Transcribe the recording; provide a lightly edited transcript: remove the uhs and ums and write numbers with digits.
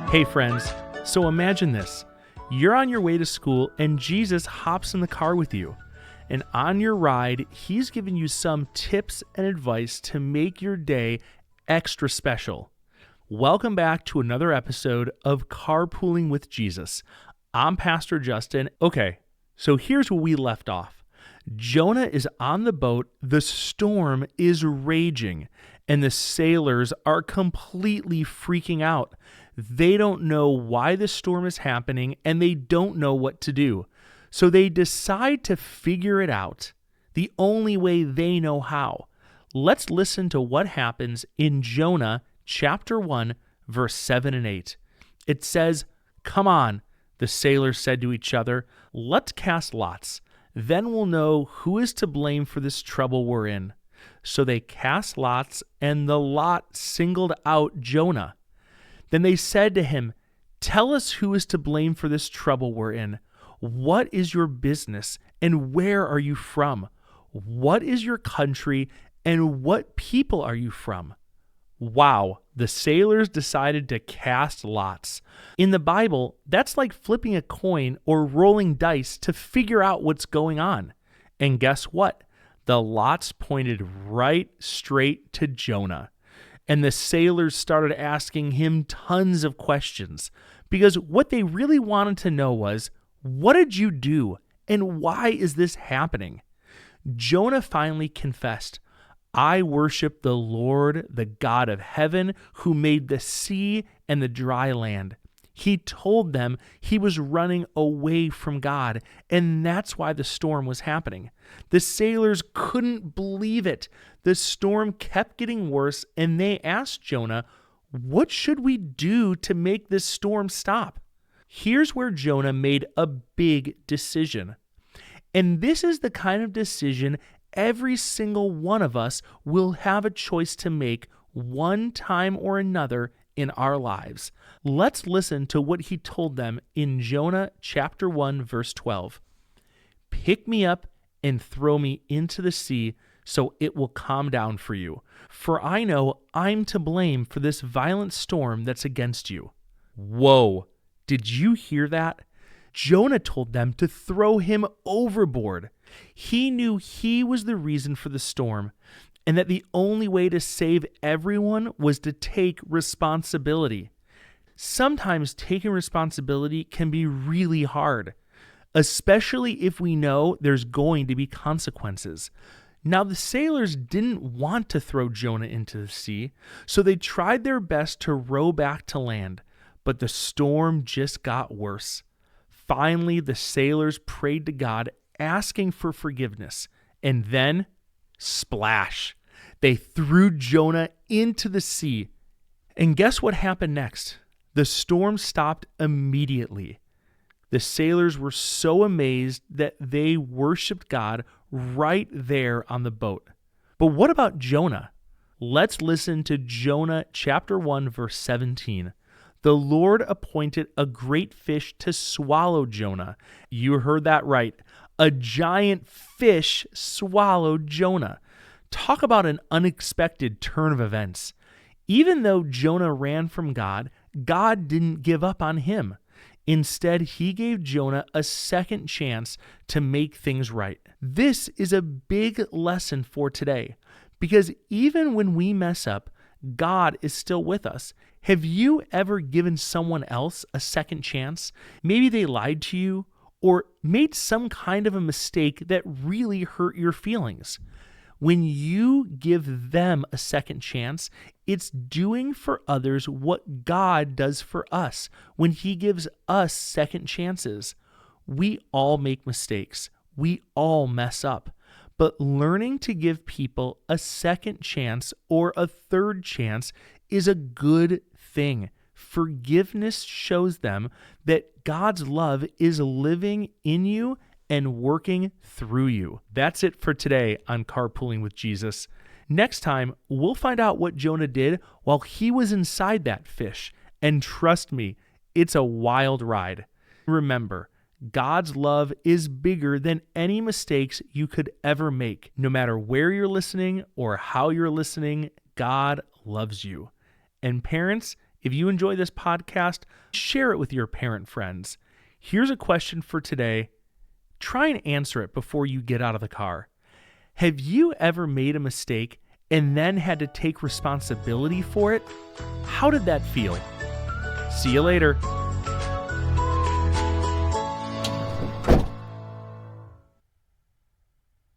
Hey friends, so imagine this. You're on your way to school and Jesus hops in the car with you. And on your ride, he's giving you some tips and advice to make your day extra special. Welcome back to another episode of Carpooling with Jesus. I'm Pastor Justin. Okay, so here's where we left off. Jonah is on the boat, the storm is raging, and the sailors are completely freaking out. They don't know why the storm is happening, and they don't know what to do. So they decide to figure it out the only way they know how. Let's listen to what happens in Jonah chapter 1, verse 7 and 8. It says, "Come on," the sailors said to each other, "let's cast lots. Then we'll know who is to blame for this trouble we're in." So they cast lots, and the lot singled out Jonah. Then they said to him, "Tell us who is to blame for this trouble we're in. What is your business, and where are you from? What is your country, and what people are you from?" Wow, the sailors decided to cast lots. In the Bible, that's like flipping a coin or rolling dice to figure out what's going on. And guess what? The lots pointed right straight to Jonah. And the sailors started asking him tons of questions because what they really wanted to know was, what did you do and why is this happening? Jonah finally confessed, "I worship the Lord, the God of heaven, who made the sea and the dry land." He told them he was running away from God, and that's why the storm was happening. The sailors couldn't believe it. The storm kept getting worse, and they asked Jonah, "What should we do to make this storm stop?" Here's where Jonah made a big decision. And this is the kind of decision every single one of us will have a choice to make one time or another in our lives. Let's listen to what he told them in Jonah chapter 1, verse 12. "Pick me up and throw me into the sea so it will calm down for you. For I know I'm to blame for this violent storm that's against you." Whoa, did you hear that? Jonah told them to throw him overboard. He knew he was the reason for the storm, and that the only way to save everyone was to take responsibility. Sometimes taking responsibility can be really hard, especially if we know there's going to be consequences. Now, the sailors didn't want to throw Jonah into the sea, so they tried their best to row back to land, but the storm just got worse. Finally, the sailors prayed to God, asking for forgiveness, and then, splash, they threw Jonah into the sea. And guess what happened next? The storm stopped immediately. The sailors were so amazed that they worshiped God right there on the boat. But what about Jonah? Let's listen to Jonah chapter 1, verse 17. "The Lord appointed a great fish to swallow Jonah." You heard that right. A giant fish swallowed Jonah. Talk about an unexpected turn of events. Even though Jonah ran from God, God didn't give up on him. Instead, he gave Jonah a second chance to make things right. This is a big lesson for today, because even when we mess up, God is still with us. Have you ever given someone else a second chance? Maybe they lied to you or made some kind of a mistake that really hurt your feelings. When you give them a second chance, it's doing for others what God does for us when He gives us second chances. We all make mistakes. We all mess up. But learning to give people a second chance or a third chance is a good thing. Forgiveness shows them that God's love is living in you and working through you. That's it for today on Carpooling with Jesus. Next time, we'll find out what Jonah did while he was inside that fish. And trust me, it's a wild ride. Remember, God's love is bigger than any mistakes you could ever make. No matter where you're listening or how you're listening, God loves you. And parents, If you enjoy this podcast, share it with your parent friends. Here's a question for today. Try and answer it before you get out of the car. Have you ever made a mistake and then had to take responsibility for it? How did that feel? See you later.